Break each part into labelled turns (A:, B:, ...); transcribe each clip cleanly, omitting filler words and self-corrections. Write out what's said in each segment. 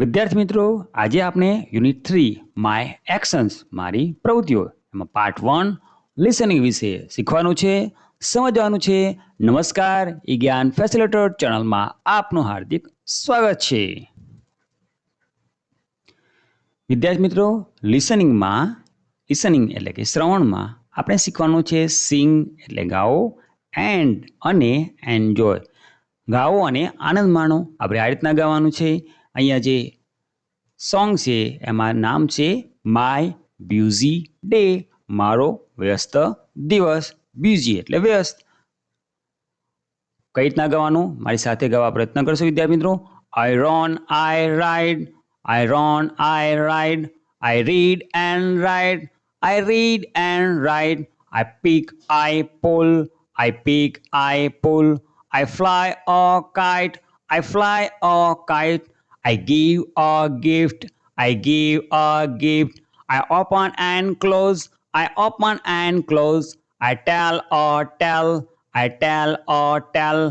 A: વિદ્યાર્થી મિત્રો, આજે આપણે યુનિટ 3 માય એક્શન્સ મારી પ્રવૃત્તિઓ એમાં પાર્ટ 1 લિસનિંગ વિશે શીખવાનું છે, સમજવાનું છે. નમસ્કાર, ઈ જ્ઞાન ફેસિલિટેટર ચેનલમાં આપનું હાર્દિક સ્વાગત છે. વિદ્યાર્થી મિત્રો, લિસનિંગ એટલે કે શ્રવણમાં આપણે શીખવાનું છે સિંગ એટલે ગાઓ, એન્ડ અને એન્જોય ગાઓ અને આનંદ માણો. આપણે આ રીતના ગાવાનું છે. અહીંયા જે સોંગ છે એમાં નામ છે માય બ્યુઝી ડે, મારો વ્યસ્ત દિવસ. બ્યુઝી એટલે વ્યસ્ત. કઈ રીતના ગાવાનું મારી સાથે ગાવા પ્રયત્ન કરશો વિદ્યાર્થી મિત્રો. I run, I ride, I run, I ride, I read and ride, I read and ride, I pick, I pull, I pick, I pull, I fly a kite, I fly a kite, I give a gift, I give a gift, I open and close, I open and close, I tell a tell, I tell a tell,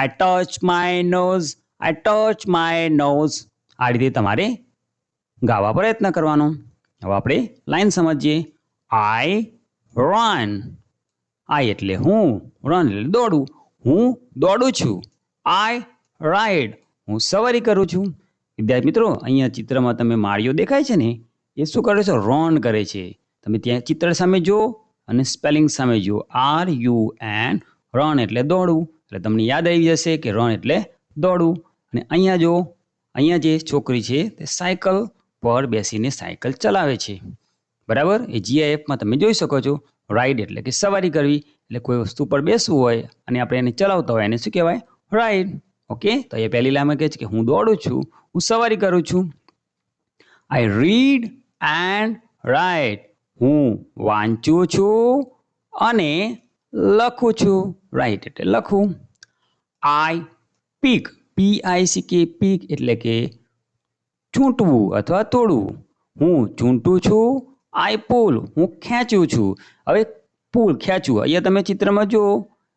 A: I touch my nose, I touch my nose. આ રીતે તમારે ગાવા પ્રયત્ન કરવાનો. હવે આપણે line સમજીએ. I run, I એટલે હું, રન એટલે દોડું, હું દોડું છું. I ride, હું સવારી કરું છું. વિદ્યાર્થી મિત્રો, અહીંયા ચિત્રમાં તમે માળીઓ દેખાય છે ને, એ શું કરે છે? રન કરે છે. તમે ત્યાં ચિત્ર સામે જુઓ અને સ્પેલિંગ સામે જુઓ. RUN, રન એટલે દોડવું. એટલે તમને યાદ આવી જશે કે રન એટલે દોડવું. અને અહીંયા જો, અહીંયા જે છોકરી છે તે સાયકલ પર બેસીને સાયકલ ચલાવે છે. બરાબર? એ GIFમાં તમે જોઈ શકો છો. રાઇડ એટલે કે સવારી કરવી. એટલે કોઈ વસ્તુ પર બેસવું હોય અને આપણે એને ચલાવતા હોય એને શું કહેવાય? રાઇડ. ઓકે, તો એ પહેલી લાઈનમાં કહે છે કે હું દોડું છું, હું સવારી કરું છું. આઈ રીડ એન્ડ રાઇટ, હું વાંચું છું અને લખું છું. રાઇટ એટલે લખું. આઈ પીક, PICK, પીક એટલે કે ચૂંટવું અથવા તોડવું. હું ચૂંટું છું. આઈ પુલ, હું ખેંચું છું. હવે પુલ, ખેંચવું, અહીંયા તમે ચિત્રમાં જુઓ,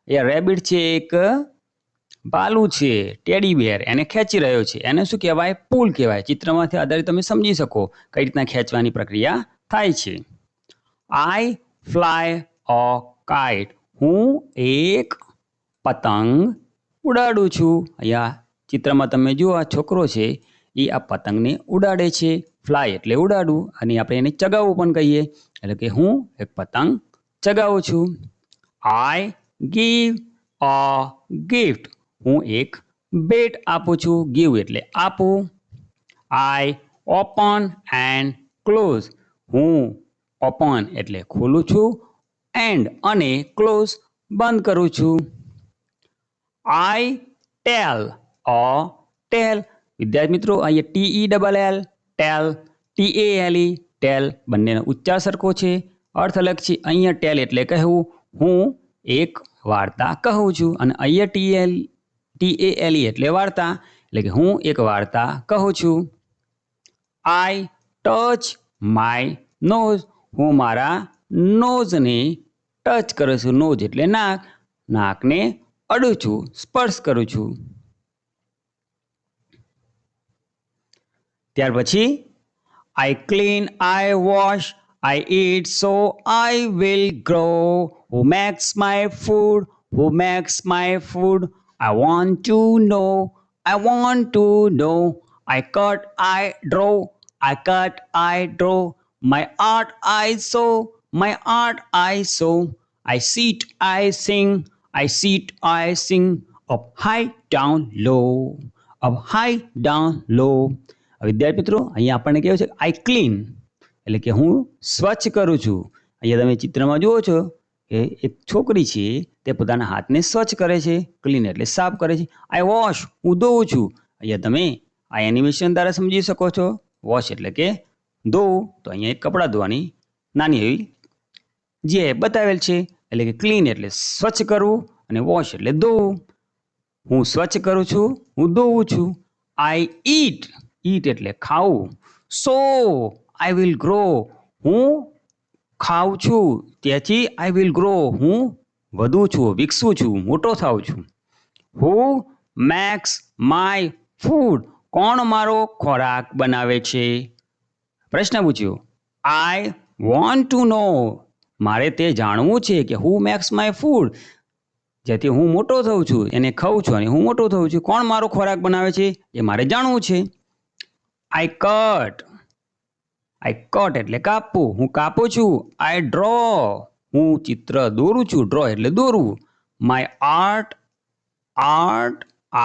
A: એ રેબિટ છે, એક ભાલુ છે, ટેડી બેર, એને ખેંચી રહ્યો છે. એને શું કહેવાય? પુલ કહેવાય. ચિત્રમાંથી આધારિત તમે સમજી શકો કઈ રીતના ખેંચવાની પ્રક્રિયા થાય છે. આઈ ફ્લાય અ કાઇટ, હું એક પતંગ ઉડાડું છું. અહીંયા ચિત્રમાં તમે જુઓ, આ છોકરો છે એ આ પતંગને ઉડાડે છે. ફ્લાય એટલે ઉડાડવું, અને આપણે એને ચગાવવું પણ કહીએ. એટલે કે હું એક પતંગ ચગાવું છું. આઈ ગીવ અ ગિફ્ટ, હું એક ભેટ આપું છું. ગીવ એટલે આપવું. આઈ ઓપન એન્ડ ક્લોઝ, હું ઓપન એટલે ખોલું છું, એન્ડ અને ક્લોઝ બંધ કરું છું. આઈ ટેલ અ ટેલ, વિદ્યાર્થી મિત્રો, અહીંયા TELL, ટેલ, TALE, ટેલ, બંનેનો ઉચ્ચાર સરખો છે, અર્થ અલગ છે. અહીંયા ટેલ એટલે કહેવું, હું એક વાર્તા કહું છું. અને અહીંયા TALE એટલે વાર્તા, એટલે કે હું એક વાર્તા કહું છું. આઈ ટચ માય નોઝ, હું મારા નોઝને ટચ કરું છું. નોઝ એટલે નાક, નાકને અડું છું, સ્પર્શ કરું છું. ત્યાર પછી I clean, I wash, I eat so I will grow. Who makes my food? Who makes my food? I want to know. I want to know. I cut, I draw. I cut, I draw. My art I show. My art I show. I sit, I sing. I sit, I sing. Up high, down low. Up high, down low. વિદ્યાર્થી મિત્રો, અહીંયા આપણને કહેવું છે I clean એટલે કે હું સ્વચ્છ કરું છું. અહીંયા તમે ચિત્રમાં જુઓ છો કે એક છોકરી છે તે પોતાના હાથને સ્વચ્છ કરે છે. ક્લીન એટલે સાફ કરે છે. આઈ વોશ, હું ધોઉં છું. અહીંયા તમે આ એનિમેશન દ્વારા સમજી શકો છો. વોશ એટલે કે ધોવું, તો અહીંયા એક કપડાં ધોવાની નાની એવી જે બતાવેલ છે. એટલે કે ક્લીન એટલે સ્વચ્છ કરવું અને વોશ એટલે ધોવું. હું સ્વચ્છ કરું છું, હું ધોઉં છું. આઈ ઈટ, ઈટ એટલે ખાવું. સો આઈ વિલ ગ્રો, હું ખાઉં છું, તેથી આઈ વિલ ગ્રો, હું વધું છું, વિકસું છું, મોટો થાઉં છું. હુ મેક્સ માય ફૂડ, કોણ મારો ખોરાક બનાવે છે? પ્રશ્ન પૂછ્યો. આઈ વોન્ટ ટુ નો. મારે તે જાણવું છે કે હુ મેક્સ માય ફૂડ. જેથી હું મોટો થઉં છું, એને ખાઉં છું અને હું મોટો થઉં છું. કોણ મારો ખોરાક બનાવે છે એ મારે જાણવું છે. આઈ કટ. આઈ કટ એટલે કાપવું. હું કાપું છું. આઈ ડ્રો. હું ચિત્ર દોરું છું. ડ્રો એટલે દોરવું. My art.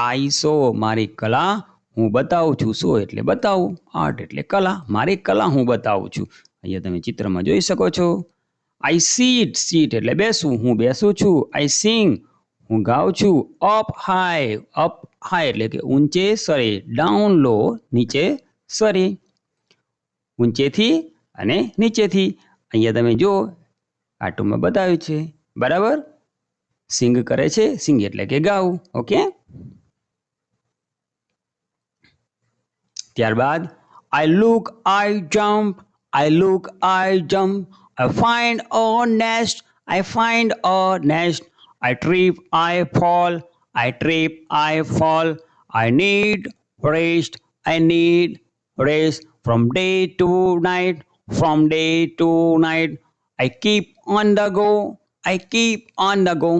A: I show. મારી કલા હું બતાવું છું. શો એટલે બતાવું. આર્ટ એટલે કલા. મારી કલા હું બતાવું છું. અહીંયા તમે ચિત્રમાં જોઈ શકો છો. આઈ સીટ એટલે બેસવું. હું બેસું છું. આઈ સિંગ. હું ગાઉં છું. અપ હાઈ એટલે કે ઊંચે સરે. ડાઉન લો નીચે સરે. ઊંચેથી અને નીચેથી. અહીંયા તમે જો કાર્ટૂનમાં બતાવ્યું છે. બરાબર. સિંગ કરે છે. સિંગ એટલે કે ગાવું. ઓકે. ત્યારબાદ I look I jump. I look I jump. I find a nest. I find a nest. I trip. I fall. I trip. I fall. I need rest. I need rest. From day to night. From day to night. I keep on the go. I keep on the go.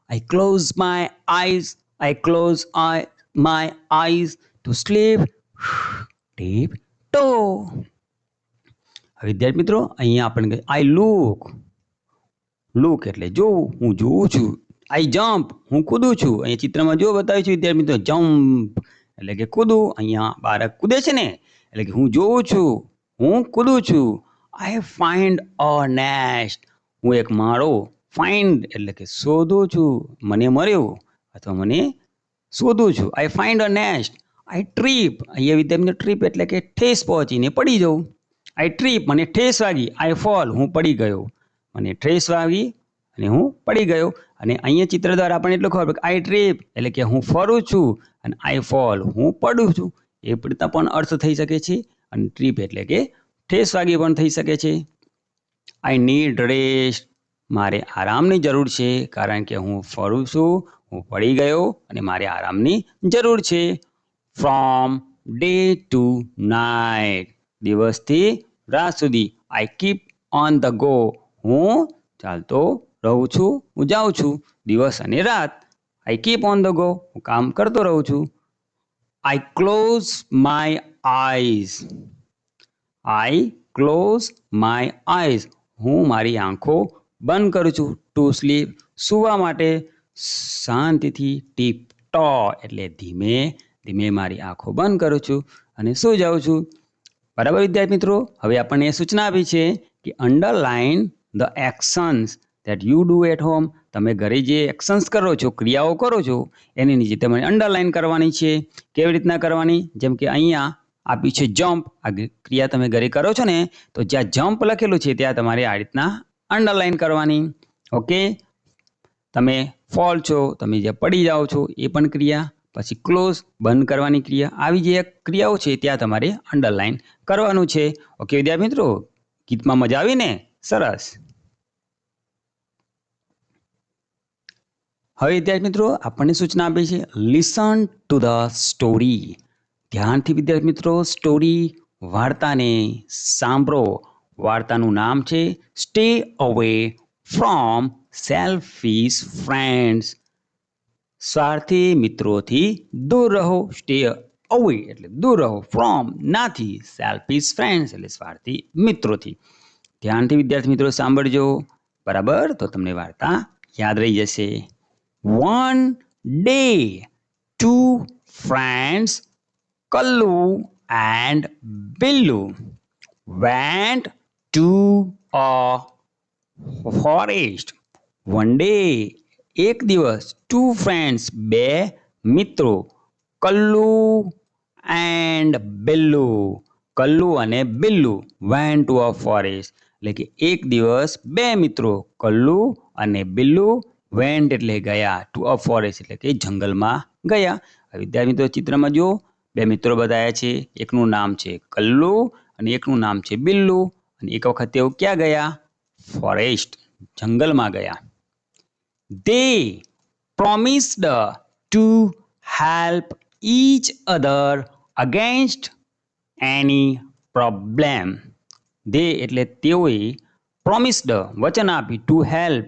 A: I close my eyes. I close my eyes to sleep. Deep toe. વિદ્યાર્થી મિત્રો, અહીંયા આપણને I look એટલે જોવું. હું જોઉં છું. આઈ jump. હું કૂદું છું. અહીંયા ચિત્રમાં જો બતાવ્યું છે વિદ્યાર્થી મિત્રો, જમ્પ એટલે કે કૂદવું. અહીંયા બાળક કૂદે છે ને, એટલે કે હું જોઉં છું. હું કૂદું છું. I find a nest. હું એક માળો. ફાઇન્ડ એટલે કે શોધું છું. મને મળ્યો અથવા મને શોધું છું. I find a nest. I trip. અહીંયા વિદ્યાર્થી મિત્રો ટ્રીપ એટલે કે ઠેસ પહોંચીને પડી જવું. આઈ ટ્રીપ. મને ઠેસ વાગી. આઈ ફોલ. હું પડી ગયો. મને ઠેસ વાગી અને હું પડી ગયો. અને અહીંયા ચિત્ર દ્વારા આપણને એટલું ખબર પડે કે આઈ ટ્રીપ એટલે કે હું ફરું છું અને આઈ ફોલ હું પડું છું. એ પણ અર્થ થઈ શકે છે. અને ટ્રીપ એટલે કે ઠેસ વાગી પણ થઈ શકે છે. I need rest. મારે આરામની જરૂર છે કારણ કે હું ફરું છું, હું પડી ગયો અને મારે આરામની જરૂર છે. From day to night. દિવસથી રાત સુધી. I keep on the go. હું ચાલતો રહું છું. હું જાઉં છું. દિવસ અને રાત. I keep on the go. હું કામ કરતો રહું છું. I close my eyes. I close my eyes. હું મારી આંખો બંધ કરું છું. To sleep. સૂવા માટે. શાંતિથી. ટીપ ટો એટલે ધીમે ધીમે મારી આંખો બંધ કરું છું અને સૂઈ જાઉં છું. બરાબર વિદ્યાર્થી મિત્રો, હવે આપણને એ સૂચના આપી છે કે underline the actions that you do at home. તમે ઘરે જે એક્શન્સ કરો છો, ક્રિયાઓ કરો છો, એની નીચે તમારે અંડરલાઇન કરવાની છે. કેવી રીતના કરવાની? જેમ કે અહીંયા આપી છે જમ્પ. આ ક્રિયા તમે ઘરે કરો છો ને, તો જ્યાં જમ્પ લખેલું છે ત્યાં તમારે આ રીતના અંડરલાઇન કરવાની. ઓકે. તમે ફોલ છો, તમે જે પડી જાઓ છો એ પણ ક્રિયા. પછી ક્લોઝ બંધ કરવાની ક્રિયા. આવી જે ક્રિયાઓ છે ત્યાં તમારે અંડરલાઇન કરવાનું છે. ઓકે વિદ્યાર્થી મિત્રો, ગીતમાં મજા આવી ને? સરસ. હવે વિદ્યાર્થી મિત્રો આપણને સૂચના આપી છે લિસન ટુ ધ સ્ટોરી. ધ્યાનથી વિદ્યાર્થી મિત્રો સ્ટોરી વાર્તાને સાંભળો. વાર્તાનું નામ છે stay away from selfish friends. સ્વાર્થી મિત્રોથી દૂર રહો. સ્ટે અવે એટલે દૂર રહો. ફ્રોમ નાથી. સેલ્ફિશ ફ્રેન્ડ્સ એટલે સ્વાર્થી મિત્રોથી. ધ્યાનથી વિદ્યાર્થી મિત્રો સાંભળજો. બરાબર, તો તમને વાર્તા યાદ રહી જશે. One day, two friends, Kallu and Billu, went to a forest. One day, એક દિવસ, two friends, બે મિત્રો, કલ્લુ and બિલ્લુ, કલ્લુ અને Billu, went to a forest. એટલે કે એક દિવસ બે મિત્રો, કલ્લુ અને બિલ્લુ, વેન્ટ એટલે ગયા, ટુ અ ફોરેસ્ટ એટલે કે જંગલમાં ગયા. વિદ્યાર્થી મિત્રો ચિત્રમાં જો બે મિત્રો બતાવ્યા છે. એકનું નામ છે કલ્લુ અને એકનું નામ છે બિલ્લુ. અને એક વખત તેઓ ક્યાં ગયા? ફોરેસ્ટ, જંગલમાં ગયા. They promised to help each other against any problem. they એટલે તેઓએ promised વચન આપ્યું to help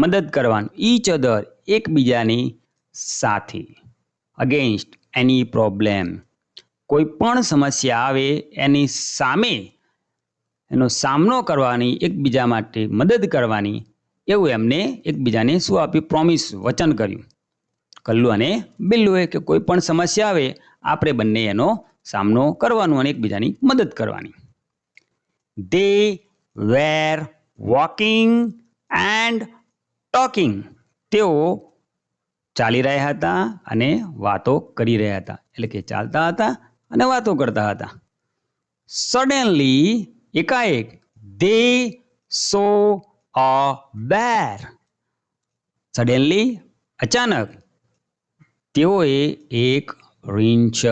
A: મદદ કરવાનું each other એકબીજાની સાથે against any problem. કોઈ પણ સમસ્યા આવે એની સામે એનો સામનો કરવાની એકબીજા માટે મદદ કરવાની એવું એમને એકબીજાને શું આપ્યું પ્રોમિસ વચન કર્યું કલ્લુ અને બિલ્લુએ કે કોઈ પણ સમસ્યા આવે આપણે બંને એનો સામનો કરવાનો અને એકબીજાની મદદ કરવાની. They were walking and talking. તેઓ ચાલી રહ્યા હતા અને વાતો કરી રહ્યા હતા એટલે કે ચાલતા હતા અને વાતો કરતા હતા. Suddenly એકાએક they saw a bear. Suddenly અચાનક તેઓએ એક રીંછ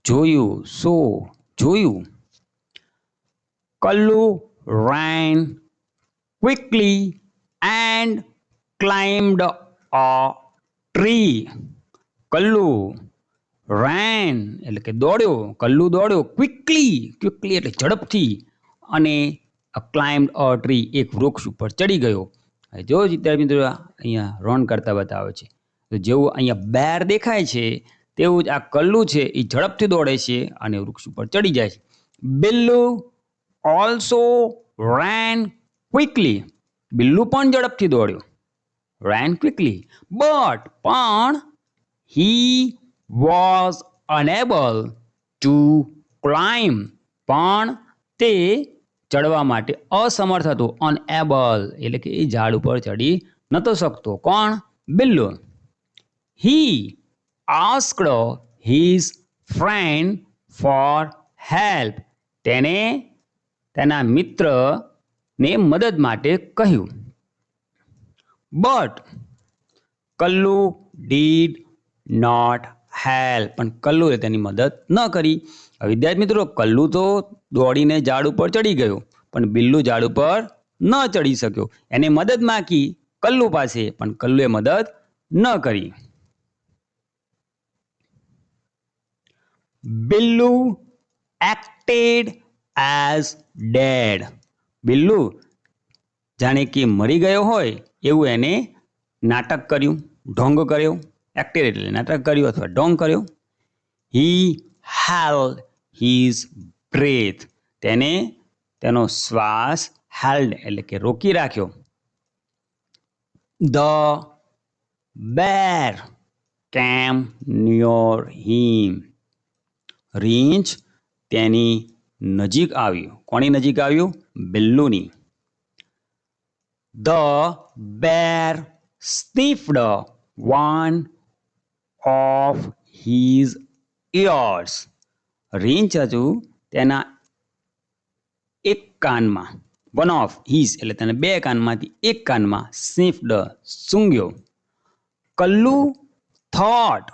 A: જોયું. Kallu ran quickly and climbed a tree. Kallu ran એટલે કે દોડ્યો કલ્લુ દોડ્યો ક્વિકલી એટલે ઝડપથી અને ક્લાઇમ્ડ અ ટ્રી એક વૃક્ષ ઉપર ચડી ગયો. જો વિદ્યાર્થી મિત્રો અહીંયા રન કરતા બતાવે છે તો જેવું અહીંયા બેર દેખાય છે તેવું જ આ કલ્લુ છે એ ઝડપથી દોડે છે અને વૃક્ષ ઉપર ચડી જાય છે. Billu also ran quickly. Billu પણ ઝડપથી દોડ્યો ran ક્વિકલી પણ he was unable to climb. પણ તે ચડવા માટે અસમર્થ હતો. અનએબલ એટલે કે એ ઝાડ ઉપર ચડી નતો શકતો. કોણ? Billu. He asked his friend for help. તેને તેના મિત્રને મદદ માટે કહ્યું. But Kallu did not help. પણ કલ્લુએ તેની મદદ ન કરી. વિદ્યાર્થી મિત્રો કલ્લુ તો દોડીને ઝાડ ઉપર ચડી ગયો પણ બિલ્લુ ઝાડ ઉપર ન ચડી શક્યો. એને મદદ માંગી કલ્લુ પાસે પણ કલ્લુએ મદદ ન કરી. Billu acted as dead. Billu જાણે કે મરી ગયો હોય એવું એને નાટક કર્યું ઢોંગ કર્યો. એક્ટેડ એટલે નાટક કર્યું અથવા ઢોંગ કર્યો. He held his breath. તેને તેનો શ્વાસ held એટલે કે રોકી રાખ્યો. The bear came near him. રીંછ તેની નજીક આવ્યું. કોની નજીક આવ્યું? બિલ્લુની. The bear sniffed one of his ears. રીંછ હજુ તેના એક કાનમાં one of his એટલે તેના બે કાનમાંથી એક કાનમાં sniffed સૂંઘ્યો. Kallu thought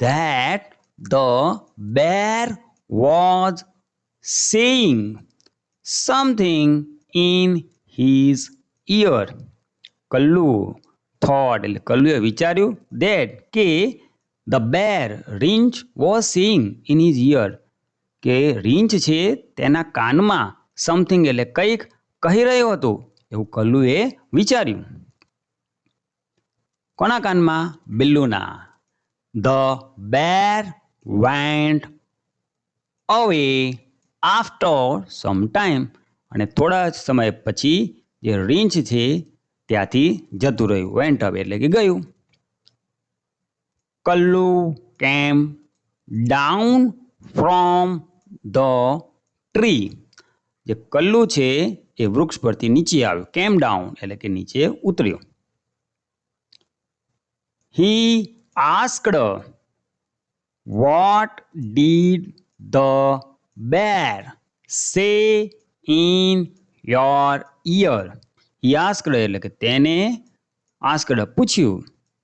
A: that the bear was saying something in his ear. Kallu thought એટલે કલ્લુએ વિચાર્યું that કે the bear રીંછ was saying in his ear કે રીંછ છે તેના કાનમાં something એટલે કંઈક કહી રહ્યો હતો એવું કલ્લુએ વિચાર્યું. કોના કાનમાં? બિલ્લુના. The bear went away after some time. અને થોડા સમય પછી જે રીંછ છે ત્યાંથી જતું રહ્યું. went away એટલે કે ગયું. Kallu came down from the tree. જે કલ્લુ છે એ વૃક્ષ પરથી નીચે આવ્યો. came down એટલે કે નીચે ઉતર્યો. He asked, what did the bear say in your ear? He asked એટલે કે તેને asked પૂછ્યું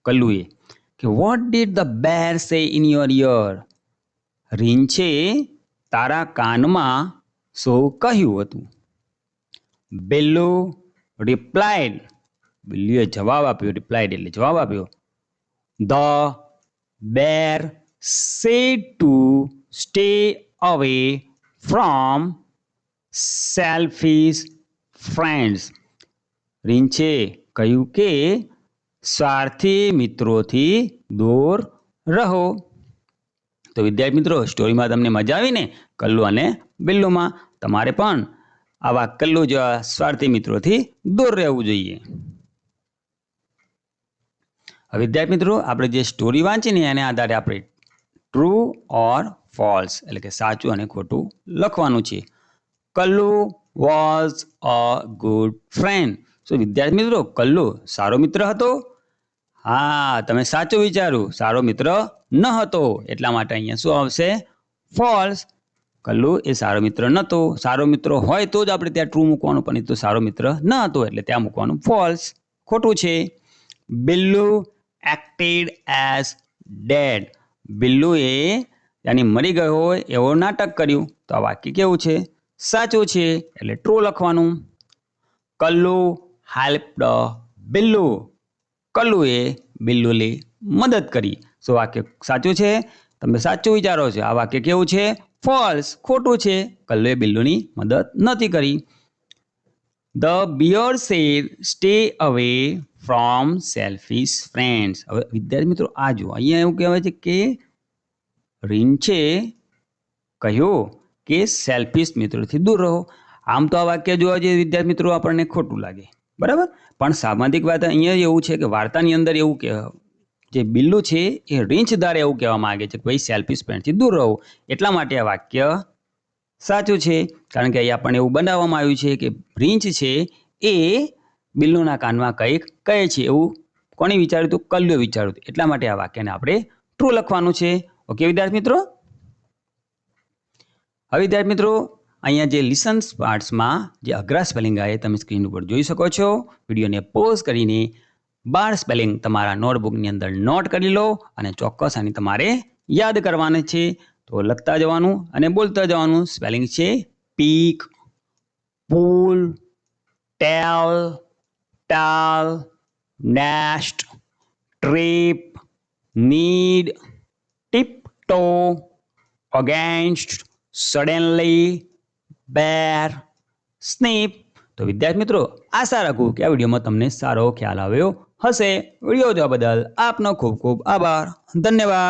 A: કલ્લુએ કે what did the bear say in your ear? રીંછે તારા કાનમાં શું કહ્યું હતું? બિલ્લુ replied. બિલ્લુએ જવાબ આપ્યો. replied એટલે જવાબ આપ્યો. The bear said to stay away from selfish friends. રીંછે કહ્યું કે સ્વાર્થી મિત્રોથી દૂર રહો. તો વિદ્યાર્થી મિત્રો, સ્ટોરીમાં તમને મજા આવી ને? કલ્લુ અને બિલ્લુમાં. તમારે પણ આવા કલ્લુ જેવા સ્વાર્થી મિત્રોથી દૂર રહેવું જોઈએ. હવે વિદ્યાર્થી મિત્રો, આપણે જે સ્ટોરી વાંચીને એને આધારે આપણે ટ્રુ ઓર ફોલ્સ એટલે કે સાચું અને ખોટું લખવાનું છે. Kallu was a good friend. શું વિદ્યાર્થી મિત્રો, કલ્લુ સારો મિત્ર હતો? હા, તમે સાચું વિચાર્યું, સારો મિત્ર ન હતો. એટલા માટે અહીંયા શું આવશે? ફોલ્સ. કલ્લુ એ સારો મિત્ર નહોતો. સારો મિત્ર હોય તો જ આપણે ત્યાં ટ્રુ મૂકવાનું, પણ એ તો સારો મિત્ર ન હતો એટલે ત્યાં મૂકવાનું ફોલ્સ. ખોટું છે. Billu એક્ટેડ as dead. બિલ્લુએ જાણે મરી ગયો હોય એવો નાટક કર્યું. તો આ વાક્ય કેવું છે? સાચું છે એટલે ટ્રુ લખવાનું. કલ્લુ હેલ્પ્ડ બિલ્લુ. કલ્લુએ બિલ્લુની મદદ કરી. શું વાક્ય સાચું છે? તમે સાચું વિચારો છો. આ વાક્ય કેવું છે? ફોલ્સ. ખોટું છે. કલ્લુએ બિલ્લુની મદદ નથી કરી. The bear said stay away from selfish friends. હવે વિદ્યાર્થી મિત્રો, આ જુઓ, અહીંયા એવું કહેવાય છે કે રીંછે કહ્યું કે સેલ્ફિશ મિત્રોથી દૂર રહો. આમ તો આ વાક્ય જોવા જઈએ વિદ્યાર્થી મિત્રો આપણને ખોટું લાગે, બરાબર? પણ સામાજિક વાત અહીંયા એવું છે કે વાર્તાની અંદર એવું કે જે બિલ્લુ છે એ રીંછ દ્વારા એવું કહેવા માંગે છે કે ભાઈ સેલ્ફિશ ફ્રેન્ડથી દૂર રહો. એટલા માટે આ વાક્ય સાચું છે. કારણ કે અહીંયા આપણને એવું બનાવવામાં આવ્યું છે કે રીંછ છે એ બિલ્લુના કાનમાં કંઈક કહે છે. એવું કોણે વિચાર્યું હતું? કલ્લુએ વિચાર્યું હતું. એટલા માટે આ વાક્યને આપણે ટ્રુ લખવાનું છે. ઓકે વિદ્યાર્થી મિત્રો? હવે વિદ્યાર્થી મિત્રો, અહીંયા જે લિસન્સ પાર્ટ્સમાં જે અઘરા સ્પેલિંગ આવે તમે સ્ક્રીન ઉપર જોઈ શકો છો. વિડીયોને પોઝ કરીને 12 સ્પેલિંગ તમારા નોટબુકની અંદર નોટ કરી લો અને ચોક્કસ આની તમારે યાદ કરવાના છે. તો લખતા જવાનું અને બોલતા જવાનું. સ્પેલિંગ છે peak, pool, tail, tall, nest, trip, need, tiptoe, against, suddenly, bear, snip. તો વિદ્યાર્થી મિત્રો, આશા રાખું કે આ વિડીયોમાં તમને સારો ખ્યાલ આવ્યો હશે. વિડીયો જોવા બદલ આપનો ખૂબ ખૂબ આભાર. ધન્યવાદ.